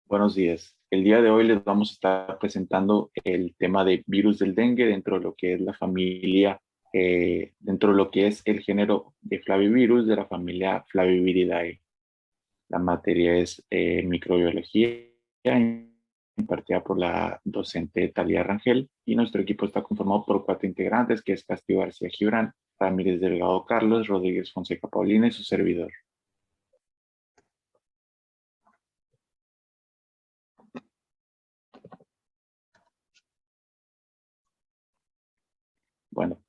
Buenos días. El día de hoy les vamos a estar presentando el tema de virus del dengue dentro de lo que es la familia, dentro de lo que es el género de Flavivirus de la familia Flaviviridae. La materia es microbiología, impartida por la docente Talía Rangel, y nuestro equipo está conformado por cuatro integrantes, que es Castillo García Gibran, Ramírez Delgado Carlos, Rodríguez Fonseca Paulina y su servidor. Bueno,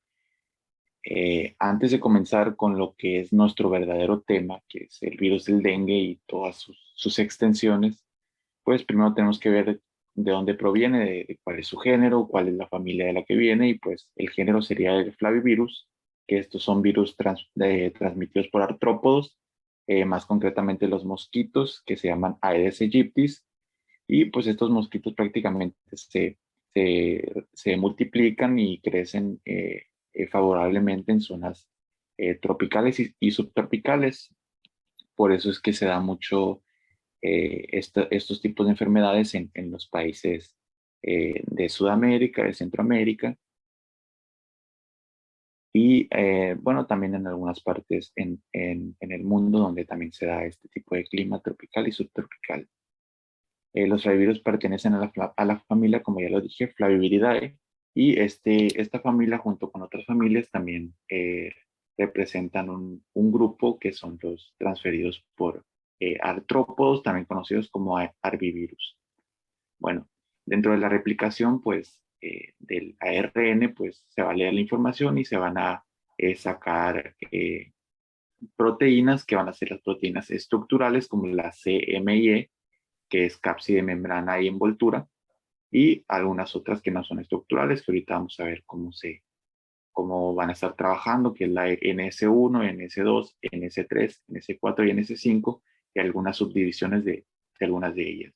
antes de comenzar con lo que es nuestro verdadero tema, que es el virus del dengue y todas sus extensiones, pues primero tenemos que ver de dónde proviene, de cuál es su género, cuál es la familia de la que viene, y pues el género sería el flavivirus, que estos son virus transmitidos por artrópodos, más concretamente los mosquitos, que se llaman Aedes aegyptis, y pues estos mosquitos prácticamente se multiplican y crecen favorablemente en zonas tropicales y subtropicales. Por eso es que se da mucho estos tipos de enfermedades en los países de Sudamérica, de Centroamérica y bueno, también en algunas partes en el mundo donde también se da este tipo de clima tropical y subtropical. Los flavivirus pertenecen a la familia, como ya lo dije, Flaviviridae, y esta familia junto con otras familias también representan un grupo que son los transferidos por artrópodos, también conocidos como arbivirus. Bueno, dentro de la replicación, pues, del ARN, pues, se va a leer la información y se van a sacar proteínas que van a ser las proteínas estructurales, como la CME, que es cápside, membrana y envoltura, y algunas otras que no son estructurales, que ahorita vamos a ver cómo van a estar trabajando, que es la NS1, NS2, NS3, NS4 y NS5, y algunas subdivisiones de algunas de ellas.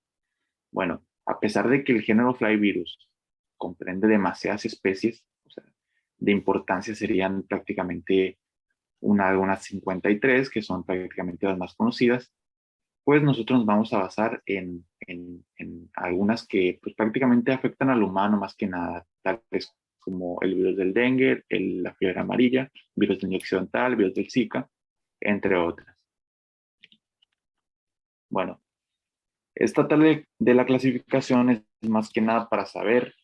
Bueno, a pesar de que el género Flyvirus comprende demasiadas especies, o sea, de importancia serían prácticamente algunas 53, que son prácticamente las más conocidas, pues nosotros nos vamos a basar en algunas que pues, prácticamente afectan al humano más que nada, tales como el virus del dengue, la fiebre amarilla, virus del Niño occidental, virus del Zika, entre otras. Bueno, esta tal de la clasificación es más que nada para saber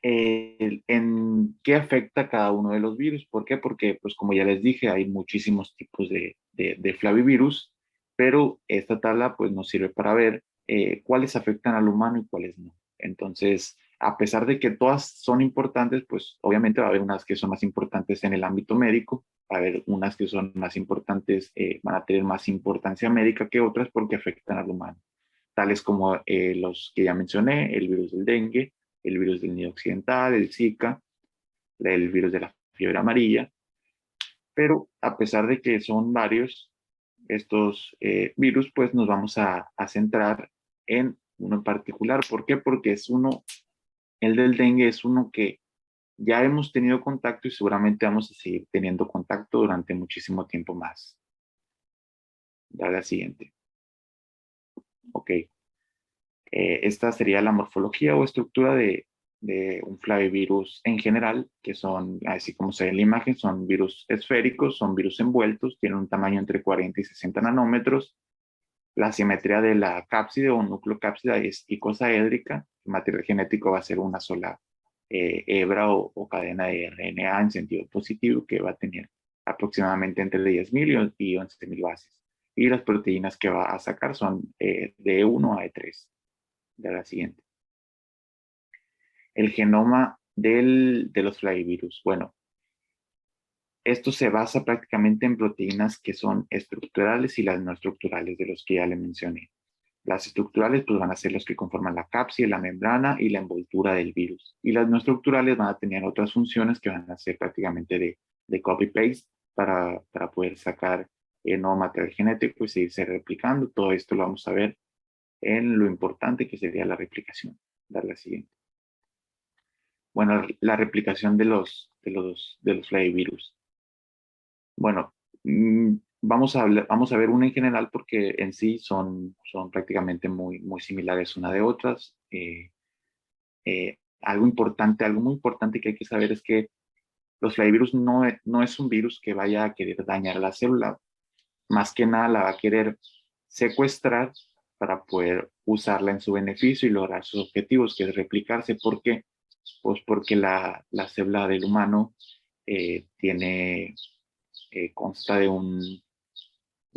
en qué afecta cada uno de los virus. ¿Por qué? Porque, pues como ya les dije, hay muchísimos tipos de flavivirus, pero esta tabla pues nos sirve para ver cuáles afectan al humano y cuáles no. Entonces, a pesar de que todas son importantes, pues obviamente va a haber unas que son más importantes en el ámbito médico, va a haber unas que son más importantes, van a tener más importancia médica que otras porque afectan al humano, tales como los que ya mencioné, el virus del dengue, el virus del Nido occidental, el Zika, el virus de la fiebre amarilla, pero a pesar de que son varios estos virus, pues nos vamos a centrar en uno en particular. ¿Por qué? Porque es uno, el del dengue es uno que ya hemos tenido contacto y seguramente vamos a seguir teniendo contacto durante muchísimo tiempo más. Dale la siguiente. Ok. Esta sería la morfología o estructura de un flavivirus en general, que son, así como se ve en la imagen, son virus esféricos, son virus envueltos, tienen un tamaño entre 40 y 60 nanómetros. La simetría de la cápside o núcleo cápsida es icosaédrica. El material genético va a ser una sola hebra o cadena de RNA en sentido positivo, que va a tener aproximadamente entre 10.000 y 11.000 bases. Y las proteínas que va a sacar son de E1 a E3. De la siguiente. El genoma de los flavivirus. Bueno, esto se basa prácticamente en proteínas que son estructurales y las no estructurales, de los que ya le mencioné. Las estructurales pues, van a ser los que conforman la cápside, la membrana y la envoltura del virus. Y las no estructurales van a tener otras funciones que van a ser prácticamente de copy-paste para poder sacar nuevo material genético y seguirse replicando. Todo esto lo vamos a ver en lo importante que sería la replicación. Dar la siguiente. Bueno, la replicación de los flavivirus. Bueno, vamos a ver una en general porque en sí son prácticamente muy similares una de otras. Algo muy importante que hay que saber es que los flavivirus no es un virus que vaya a querer dañar la célula. Más que nada la va a querer secuestrar para poder usarla en su beneficio y lograr sus objetivos, que es replicarse. ¿Por qué? Pues porque la célula del humano consta de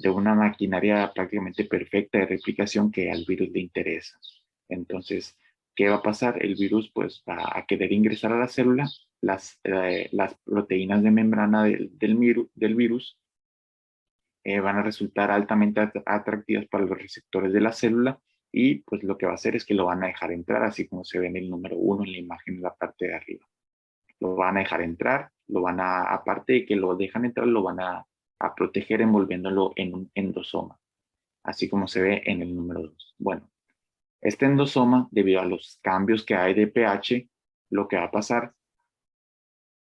una maquinaria prácticamente perfecta de replicación que al virus le interesa. Entonces, ¿qué va a pasar? El virus pues va a querer ingresar a la célula, las proteínas de membrana del virus van a resultar altamente atractivas para los receptores de la célula y pues lo que va a hacer es que lo van a dejar entrar, así como se ve en el número uno en la imagen en la parte de arriba. Lo van a dejar entrar, aparte de que lo dejan entrar, lo van a proteger envolviéndolo en un endosoma, así como se ve en el número 2. Bueno, este endosoma, debido a los cambios que hay de pH, lo que va a pasar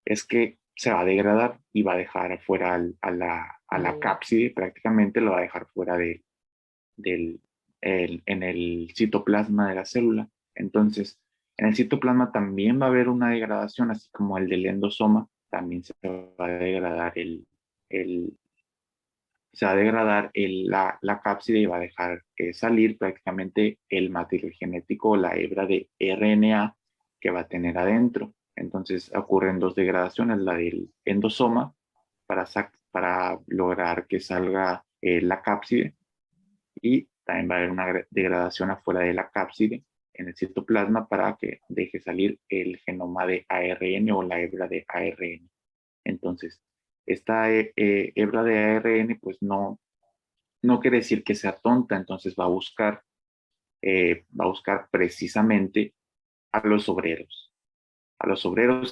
es que se va a degradar y va a dejar afuera a la cápside, prácticamente lo va a dejar fuera en el citoplasma de la célula. Entonces, en el citoplasma también va a haber una degradación, así como el del endosoma, también va a degradar el, se va a degradar la cápside y va a dejar salir prácticamente el material genético, la hebra de RNA que va a tener adentro. Entonces ocurren dos degradaciones, la del endosoma para lograr que salga la cápside y también va a haber una degradación afuera de la cápside en el citoplasma para que deje salir el genoma de ARN o la hebra de ARN. Entonces, esta hebra de ARN pues no quiere decir que sea tonta, entonces va a buscar precisamente a los obreros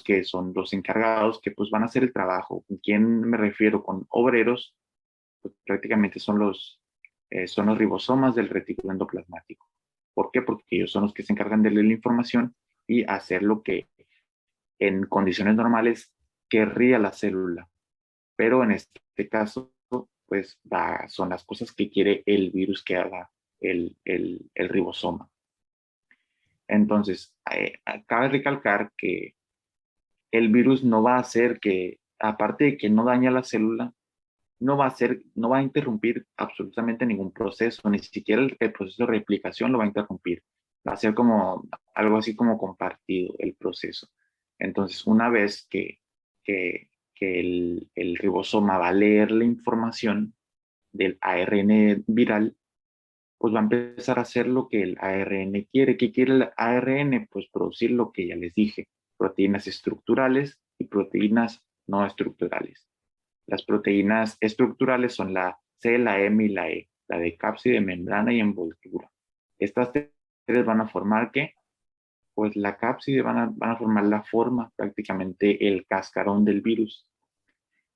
que son los encargados que pues van a hacer el trabajo. ¿Con quién me refiero? Con obreros, pues, prácticamente son los ribosomas del retículo endoplasmático. ¿Por qué? Porque ellos son los que se encargan de leer la información y hacer lo que en condiciones normales querría la célula. Pero en este caso, pues son las cosas que quiere el virus que haga el ribosoma. Entonces, cabe recalcar que el virus no va a hacer que, aparte de que no daña la célula, no va a interrumpir absolutamente ningún proceso, ni siquiera el proceso de replicación lo va a interrumpir. Va a ser como algo así como compartido el proceso. Entonces, una vez que el ribosoma va a leer la información del ARN viral, pues va a empezar a hacer lo que el ARN quiere. ¿Qué quiere el ARN? Pues producir lo que ya les dije, proteínas estructurales y proteínas no estructurales. Las proteínas estructurales son la C, la M y la E, la de cápside, membrana y envoltura. Estas tres van a formar ¿qué? Pues la cápside van a formar la forma, prácticamente el cascarón del virus,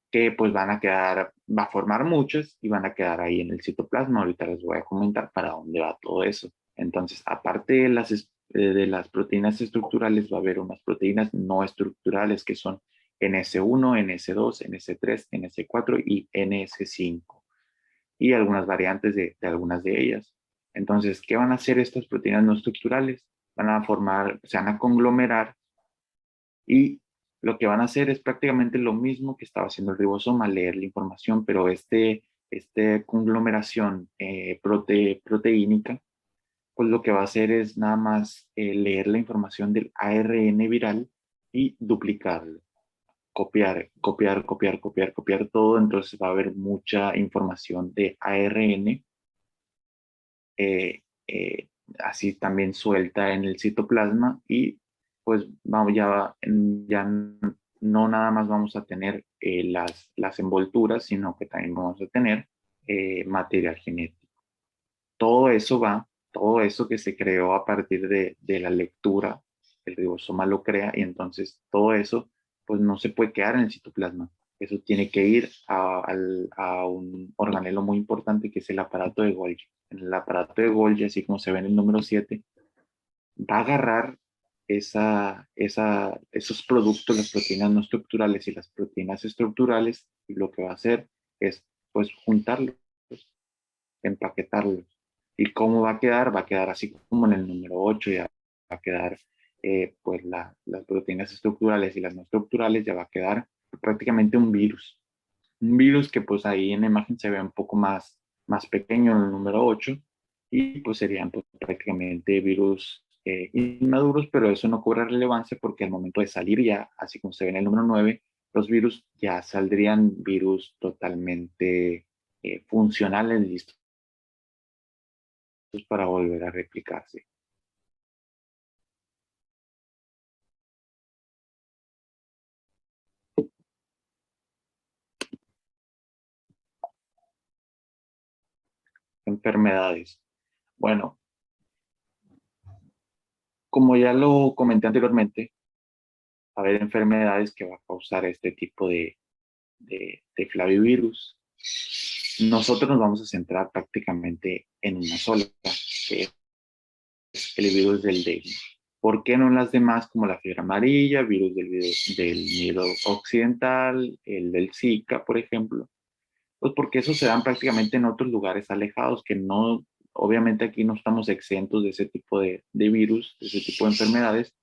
que pues va a formar muchas y van a quedar ahí en el citoplasma. Ahorita les voy a comentar para dónde va todo eso. Entonces, aparte de las proteínas estructurales, va a haber unas proteínas no estructurales que son NS1, NS2, NS3, NS4 y NS5 y algunas variantes de algunas de ellas. Entonces, ¿qué van a hacer estas proteínas no estructurales? Se van a conglomerar y lo que van a hacer es prácticamente lo mismo que estaba haciendo el ribosoma, leer la información, pero este conglomeración proteínica, pues lo que va a hacer es nada más leer la información del ARN viral y duplicarlo, copiar todo, entonces va a haber mucha información de ARN, eh, eh, así también suelta en el citoplasma y pues vamos, ya no nada más vamos a tener las envolturas, sino que también vamos a tener material genético. Todo eso que se creó a partir de la lectura, el ribosoma lo crea y entonces todo eso pues no se puede quedar en el citoplasma. Eso tiene que ir a un organelo muy importante que es el aparato de Golgi. En el aparato de Golgi, así como se ve en el número 7, va a agarrar esos productos, las proteínas no estructurales y las proteínas estructurales, y lo que va a hacer es pues juntarlos, empaquetarlos. ¿Y cómo va a quedar? Va a quedar así como en el número 8, ya va a quedar pues las proteínas estructurales y las no estructurales, ya va a quedar prácticamente un virus. Un virus que pues ahí en la imagen se ve un poco más pequeño en el número 8 y pues serían pues, prácticamente virus inmaduros, pero eso no cobra relevancia porque al momento de salir ya, así como se ve en el número 9, los virus ya saldrían virus totalmente funcionales, listos para volver a replicarse. Enfermedades. Bueno, como ya lo comenté anteriormente, va a haber enfermedades que va a causar este tipo de flavivirus. Nosotros nos vamos a centrar prácticamente en una sola, que es el virus del dengue. ¿Por qué no en las demás como la fiebre amarilla, virus del Nilo occidental, el del Zika, por ejemplo? Pues porque esos se dan prácticamente en otros lugares alejados que no, obviamente aquí no estamos exentos de ese tipo de virus, de ese tipo de enfermedades,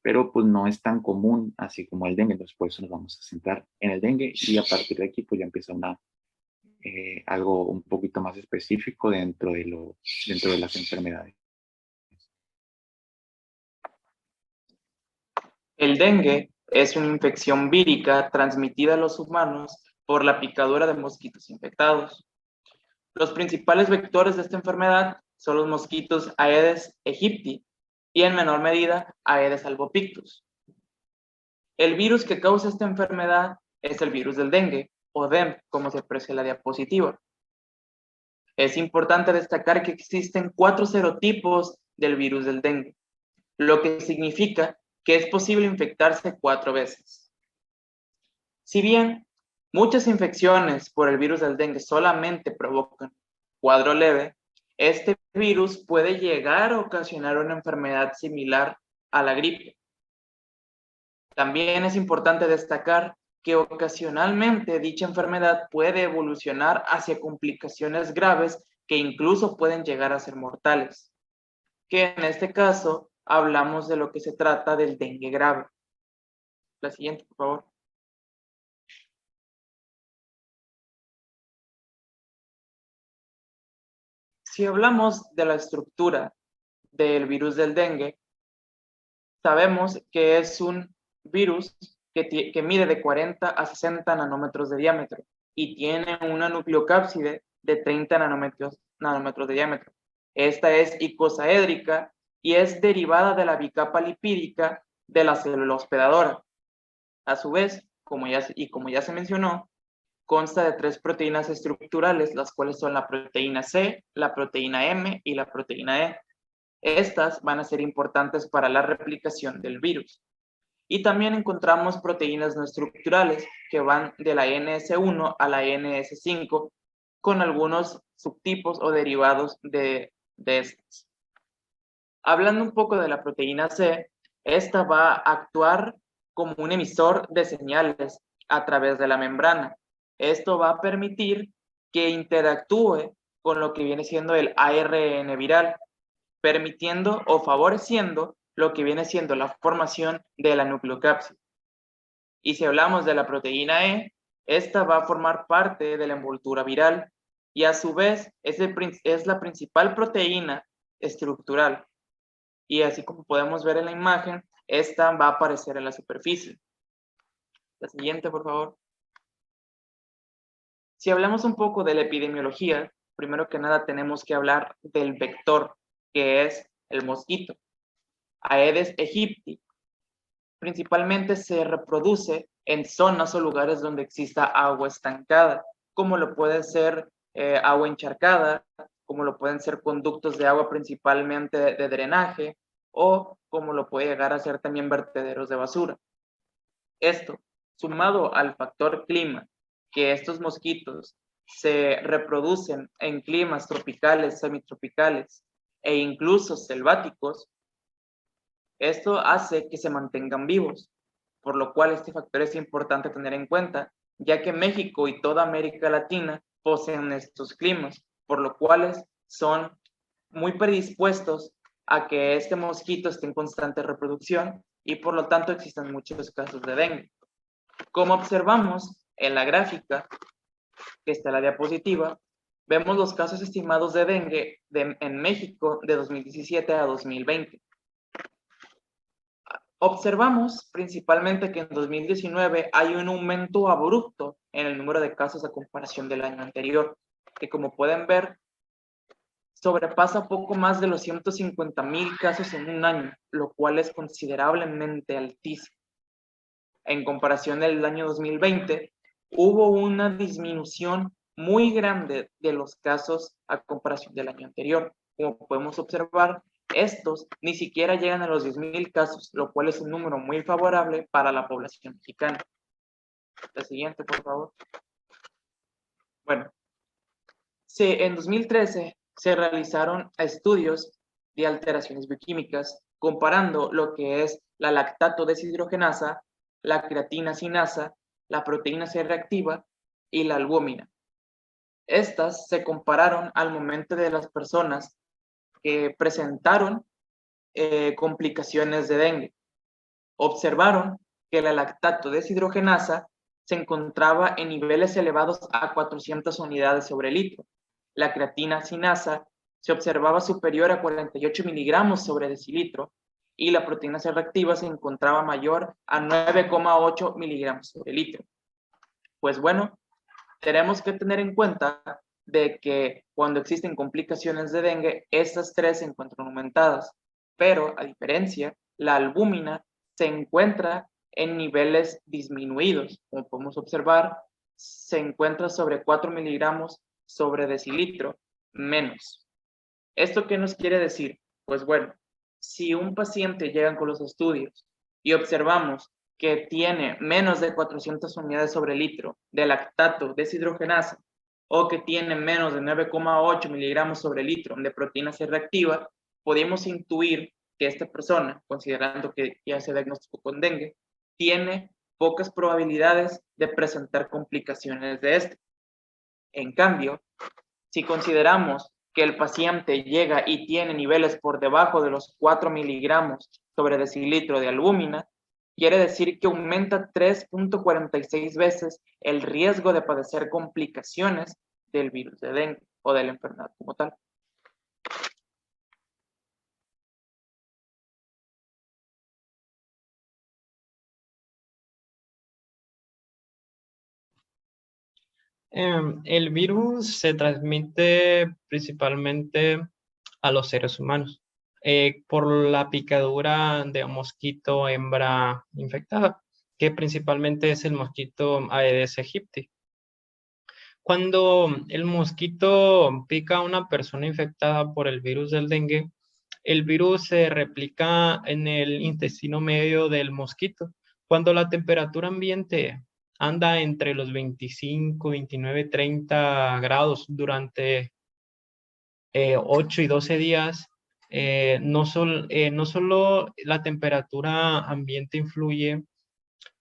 pero pues no es tan común así como el dengue, entonces por eso nos vamos a centrar en el dengue y a partir de aquí pues ya empieza algo un poquito más específico dentro de las enfermedades. El dengue es una infección vírica transmitida a los humanos por la picadura de mosquitos infectados. Los principales vectores de esta enfermedad son los mosquitos Aedes aegypti y en menor medida Aedes albopictus. El virus que causa esta enfermedad es el virus del dengue, o DEM, como se aprecia en la diapositiva. Es importante destacar que existen 4 serotipos del virus del dengue, lo que significa que es posible infectarse 4 veces. Si bien muchas infecciones por el virus del dengue solamente provocan cuadro leve, este virus puede llegar a ocasionar una enfermedad similar a la gripe. También es importante destacar que ocasionalmente dicha enfermedad puede evolucionar hacia complicaciones graves que incluso pueden llegar a ser mortales, que en este caso hablamos de lo que se trata del dengue grave. La siguiente, por favor. Si hablamos de la estructura del virus del dengue, sabemos que es un virus que mide de 40 a 60 nanómetros de diámetro y tiene una nucleocápside de 30 nanómetros de diámetro. Esta es icosaédrica y es derivada de la bicapa lipídica de la célula hospedadora. A su vez, como ya se mencionó, consta de 3 proteínas estructurales, las cuales son la proteína C, la proteína M y la proteína E. Estas van a ser importantes para la replicación del virus. Y también encontramos proteínas no estructurales que van de la NS1 a la NS5 con algunos subtipos o derivados de estas. Hablando un poco de la proteína C, esta va a actuar como un emisor de señales a través de la membrana. Esto va a permitir que interactúe con lo que viene siendo el ARN viral, permitiendo o favoreciendo lo que viene siendo la formación de la nucleocápside. Y si hablamos de la proteína E, esta va a formar parte de la envoltura viral y a su vez es la principal proteína estructural. Y así como podemos ver en la imagen, esta va a aparecer en la superficie. La siguiente, por favor. Si hablamos un poco de la epidemiología, primero que nada tenemos que hablar del vector, que es el mosquito. Aedes aegypti principalmente se reproduce en zonas o lugares donde exista agua estancada, como lo puede ser agua encharcada, como lo pueden ser conductos de agua principalmente de drenaje, o como lo puede llegar a ser también vertederos de basura. Esto, sumado al factor clima, que estos mosquitos se reproducen en climas tropicales, semitropicales e incluso selváticos, esto hace que se mantengan vivos, por lo cual este factor es importante tener en cuenta, ya que México y toda América Latina poseen estos climas, por lo cual son muy predispuestos a que este mosquito esté en constante reproducción y por lo tanto existen muchos casos de dengue. Como observamos en la gráfica, que está en la diapositiva, vemos los casos estimados de dengue en México de 2017 a 2020. Observamos principalmente que en 2019 hay un aumento abrupto en el número de casos a comparación del año anterior, que como pueden ver, sobrepasa poco más de los 150,000 casos en un año, lo cual es considerablemente altísimo. En comparación del año 2020, hubo una disminución muy grande de los casos a comparación del año anterior. Como podemos observar, estos ni siquiera llegan a los 10,000 casos, lo cual es un número muy favorable para la población mexicana. La siguiente, por favor. Bueno, en 2013 se realizaron estudios de alteraciones bioquímicas comparando lo que es la lactato deshidrogenasa, la creatina sinasa, la proteína C reactiva y la albúmina. Estas se compararon al momento de las personas que presentaron complicaciones de dengue. Observaron que la lactato deshidrogenasa se encontraba en niveles elevados a 400 unidades sobre litro. La creatina sinasa se observaba superior a 48 miligramos sobre decilitro y la proteína C reactiva se encontraba mayor a 9,8 miligramos sobre litro. Pues bueno, tenemos que tener en cuenta de que cuando existen complicaciones de dengue, estas tres se encuentran aumentadas, pero a diferencia, la albúmina se encuentra en niveles disminuidos. Como podemos observar, se encuentra sobre 4 miligramos sobre decilitro menos. ¿Esto qué nos quiere decir? Pues bueno, si un paciente llega con los estudios y observamos que tiene menos de 400 unidades sobre litro de lactato deshidrogenasa o que tiene menos de 9,8 miligramos sobre litro de proteína C reactiva, podemos intuir que esta persona, considerando que ya se diagnosticó con dengue, tiene pocas probabilidades de presentar complicaciones de este. En cambio, si consideramos que el paciente llega y tiene niveles por debajo de los 4 miligramos sobre decilitro de albúmina, quiere decir que aumenta 3,46 veces el riesgo de padecer complicaciones del virus de dengue o de la enfermedad como tal. El virus se transmite principalmente a los seres humanos por la picadura de un mosquito hembra infectada, que principalmente es el mosquito Aedes aegypti. Cuando el mosquito pica a una persona infectada por el virus del dengue, el virus se replica en el intestino medio del mosquito. Cuando la temperatura ambiente anda entre los 25, 29, 30 grados durante 8 y 12 días, no solo la temperatura ambiente influye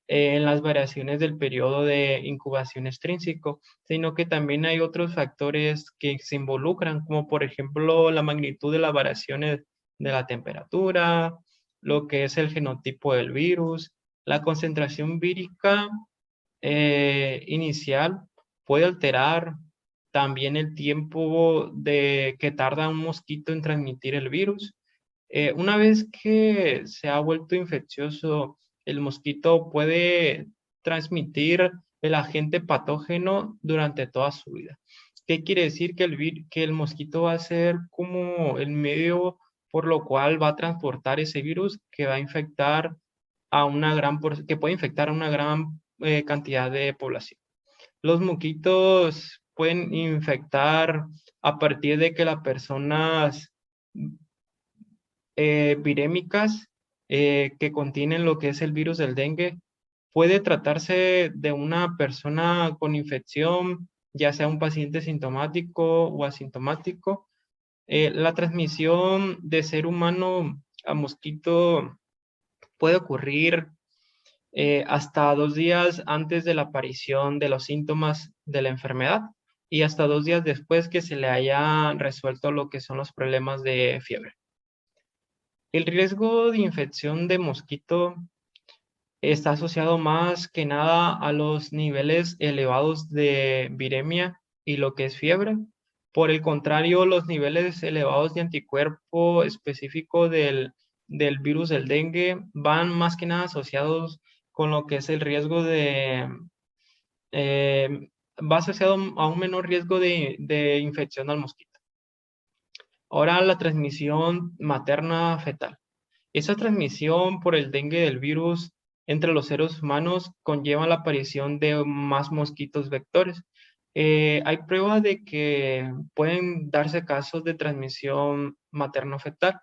en las variaciones del periodo de incubación extrínseco, sino que también hay otros factores que se involucran, como por ejemplo la magnitud de las variaciones de la temperatura, lo que es el genotipo del virus, la concentración vírica inicial puede alterar también el tiempo que tarda un mosquito en transmitir el virus. Una vez que se ha vuelto infeccioso, el mosquito puede transmitir el agente patógeno durante toda su vida. ¿Qué quiere decir? Que el mosquito va a ser como el medio por lo cual va a transportar ese virus que va a infectar que puede infectar a una gran cantidad de población. Los mosquitos pueden infectar a partir de que las personas virémicas que contienen lo que es el virus del dengue. Puede tratarse de una persona con infección, ya sea un paciente sintomático o asintomático. La transmisión de ser humano a mosquito puede ocurrir hasta 2 días antes de la aparición de los síntomas de la enfermedad y hasta 2 días después que se le haya resuelto lo que son los problemas de fiebre. El riesgo de infección de mosquito está asociado más que nada a los niveles elevados de viremia y lo que es fiebre. Por el contrario, los niveles elevados de anticuerpo específico del virus del dengue van más que nada asociados con lo que es el riesgo va asociado a un menor riesgo de infección al mosquito. Ahora la transmisión materna fetal. Esa transmisión por el dengue del virus entre los seres humanos conlleva la aparición de más mosquitos vectores. Hay pruebas de que pueden darse casos de transmisión materno-fetal,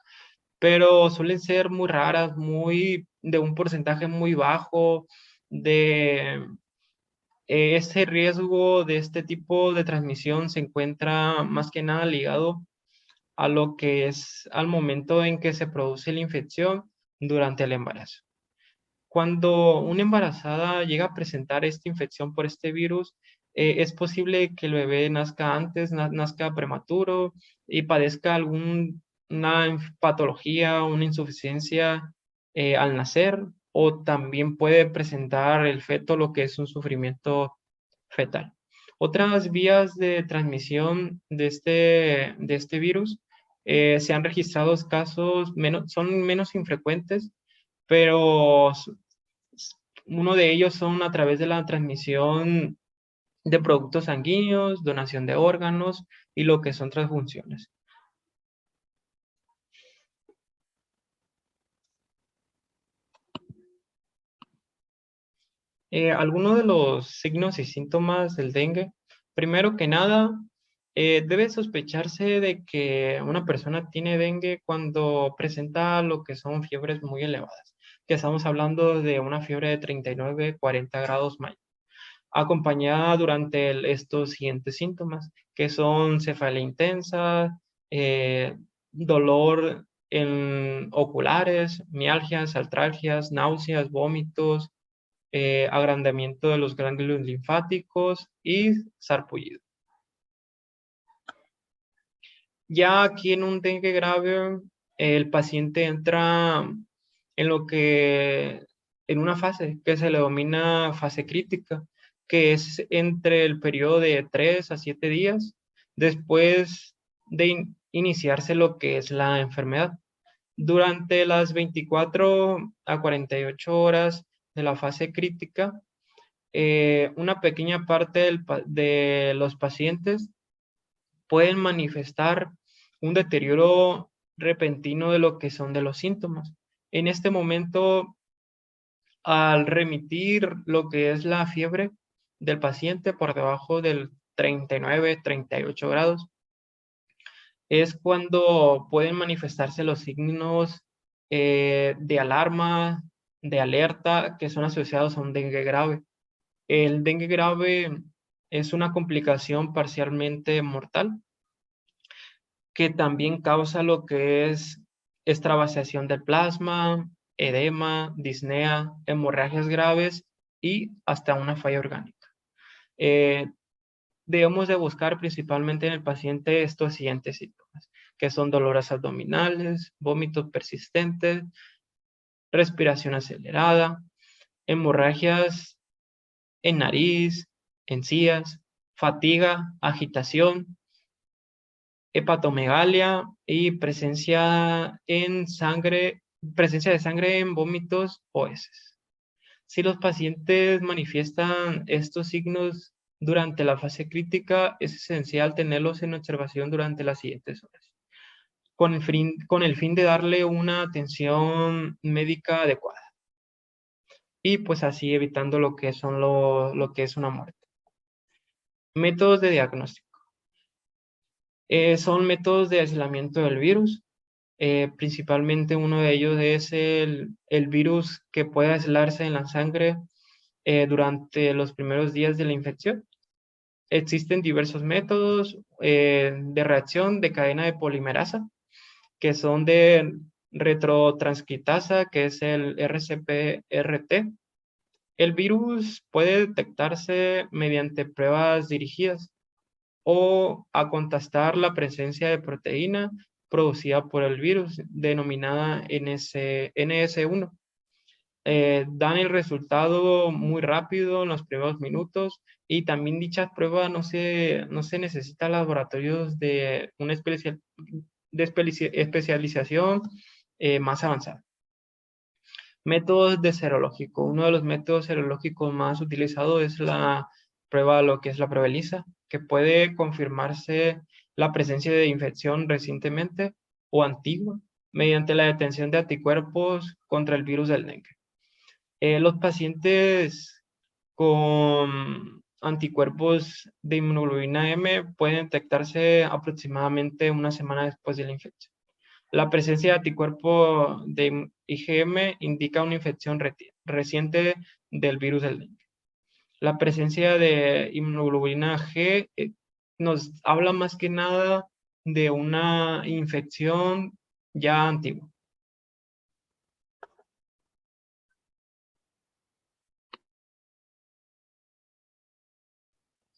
pero suelen ser muy raras, de un porcentaje muy bajo. Ese riesgo de este tipo de transmisión se encuentra más que nada ligado a lo que es al momento en que se produce la infección durante el embarazo. Cuando una embarazada llega a presentar esta infección por este virus, es posible que el bebé nazca antes, nazca prematuro y padezca alguna patología, una insuficiencia al nacer, o también puede presentar el feto lo que es un sufrimiento fetal. Otras vías de transmisión de este virus, se han registrado casos, son menos infrecuentes, pero uno de ellos son a través de la transmisión de productos sanguíneos, donación de órganos y lo que son transfusiones. Algunos de los signos y síntomas del dengue. Primero que nada, debe sospecharse de que una persona tiene dengue cuando presenta lo que son fiebres muy elevadas, que estamos hablando de una fiebre de 39, 40 grados May, acompañada durante estos siguientes síntomas, que son cefalea intensa, dolor en oculares, mialgias, artralgias, náuseas, vómitos, agrandamiento de los ganglios linfáticos y sarpullido. Ya aquí en un dengue grave, el paciente entra en una fase que se le denomina fase crítica, que es entre el periodo de 3 a 7 días después de iniciarse lo que es la enfermedad. Durante las 24 a 48 horas de la fase crítica, una pequeña parte de los pacientes pueden manifestar un deterioro repentino de lo que son de los síntomas. En este momento, al remitir lo que es la fiebre del paciente por debajo del 39, 38 grados, es cuando pueden manifestarse los signos de alarma, de alerta, que son asociados a un dengue grave. El dengue grave es una complicación parcialmente mortal que también causa lo que es extravasación del plasma, edema, disnea, hemorragias graves y hasta una falla orgánica. Debemos de buscar principalmente en el paciente estos siguientes síntomas, que son dolores abdominales, vómitos persistentes, respiración acelerada, hemorragias en nariz, encías, fatiga, agitación, hepatomegalia y presencia de sangre en vómitos o heces. Si los pacientes manifiestan estos signos durante la fase crítica, es esencial tenerlos en observación durante las siguientes horas, con el fin de darle una atención médica adecuada. Y pues así evitando lo que es una muerte. Métodos de diagnóstico. Son métodos de aislamiento del virus. Principalmente uno de ellos es el virus que puede aislarse en la sangre durante los primeros días de la infección. Existen diversos métodos de reacción de cadena de polimerasa, que son de retrotranscriptasa, que es el RCP-RT. El virus puede detectarse mediante pruebas dirigidas, o a contrastar la presencia de proteína producida por el virus, denominada NS1. Dan el resultado muy rápido en los primeros minutos, y también dichas pruebas no se necesita laboratorios de una especialización más avanzada. Métodos de serológico. Uno de los métodos serológicos más utilizados es la prueba, lo que es la prueba ELISA, que puede confirmarse la presencia de infección recientemente o antigua mediante la detención de anticuerpos contra el virus del dengue. Los pacientes con anticuerpos de inmunoglobulina M pueden detectarse aproximadamente una semana después de la infección. La presencia de anticuerpo de IgM indica una infección reciente del virus del dengue. La presencia de inmunoglobulina G nos habla más que nada de una infección ya antigua.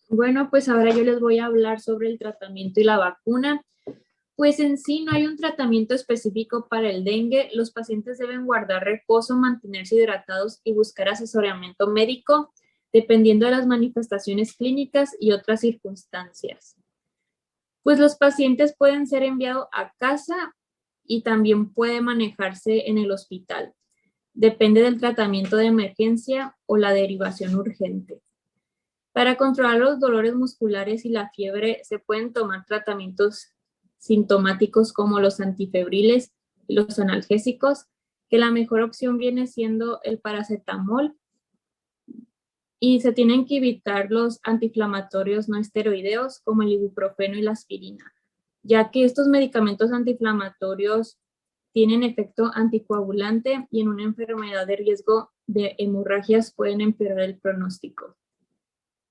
Bueno, pues ahora yo les voy a hablar sobre el tratamiento y la vacuna. Pues en sí no hay un tratamiento específico para el dengue. Los pacientes deben guardar reposo, mantenerse hidratados y buscar asesoramiento médico dependiendo de las manifestaciones clínicas y otras circunstancias. Pues los pacientes pueden ser enviados a casa y también puede manejarse en el hospital. Depende del tratamiento de emergencia o la derivación urgente. Para controlar los dolores musculares y la fiebre se pueden tomar tratamientos sintomáticos como los antifebriles y los analgésicos, que la mejor opción viene siendo el paracetamol, y se tienen que evitar los antiinflamatorios no esteroideos como el ibuprofeno y la aspirina, ya que estos medicamentos antiinflamatorios tienen efecto anticoagulante y en una enfermedad de riesgo de hemorragias pueden empeorar el pronóstico.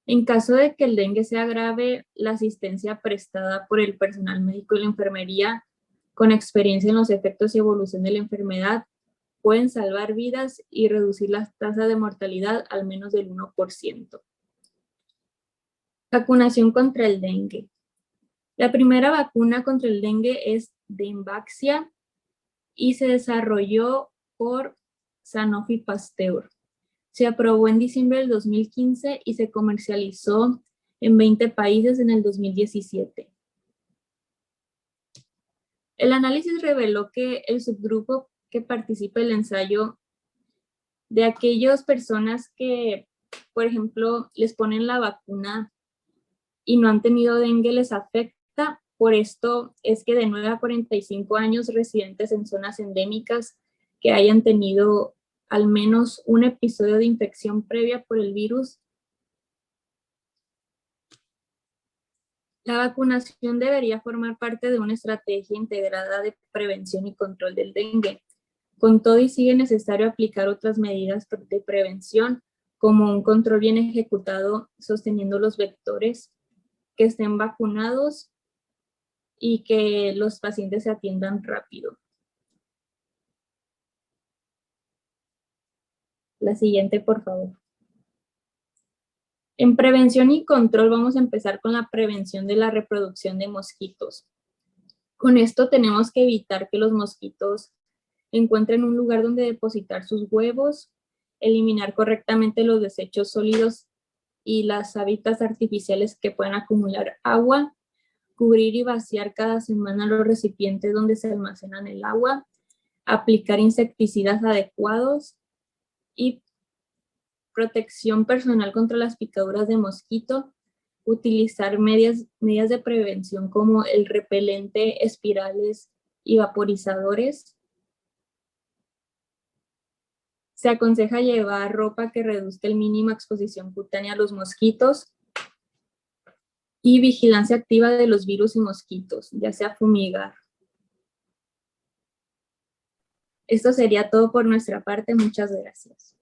En caso de que el dengue sea grave, la asistencia prestada por el personal médico y la enfermería con experiencia en los efectos y evolución de la enfermedad pueden salvar vidas y reducir las tasas de mortalidad al menos del 1%. Vacunación contra el dengue. La primera vacuna contra el dengue es Dengvaxia y se desarrolló por Sanofi Pasteur. Se aprobó en diciembre del 2015 y se comercializó en 20 países en el 2017. El análisis reveló que el subgrupo que participa en el ensayo de aquellas personas que, por ejemplo, les ponen la vacuna y no han tenido dengue les afecta. Por esto es que de 9 a 45 años residentes en zonas endémicas que hayan tenido al menos un episodio de infección previa por el virus. La vacunación debería formar parte de una estrategia integrada de prevención y control del dengue. Con todo y sigue necesario aplicar otras medidas de prevención, como un control bien ejecutado sosteniendo los vectores, que estén vacunados y que los pacientes se atiendan rápido. La siguiente, por favor. En prevención y control vamos a empezar con la prevención de la reproducción de mosquitos. Con esto tenemos que evitar que los mosquitos encuentren un lugar donde depositar sus huevos, eliminar correctamente los desechos sólidos y las hábitats artificiales que puedan acumular agua, cubrir y vaciar cada semana los recipientes donde se almacenan el agua, aplicar insecticidas adecuados y protección personal contra las picaduras de mosquito, utilizar medidas de prevención como el repelente, espirales y vaporizadores. Se aconseja llevar ropa que reduzca el mínima exposición cutánea a los mosquitos y vigilancia activa de los virus y mosquitos, ya sea fumigar. Esto sería todo por nuestra parte. Muchas gracias.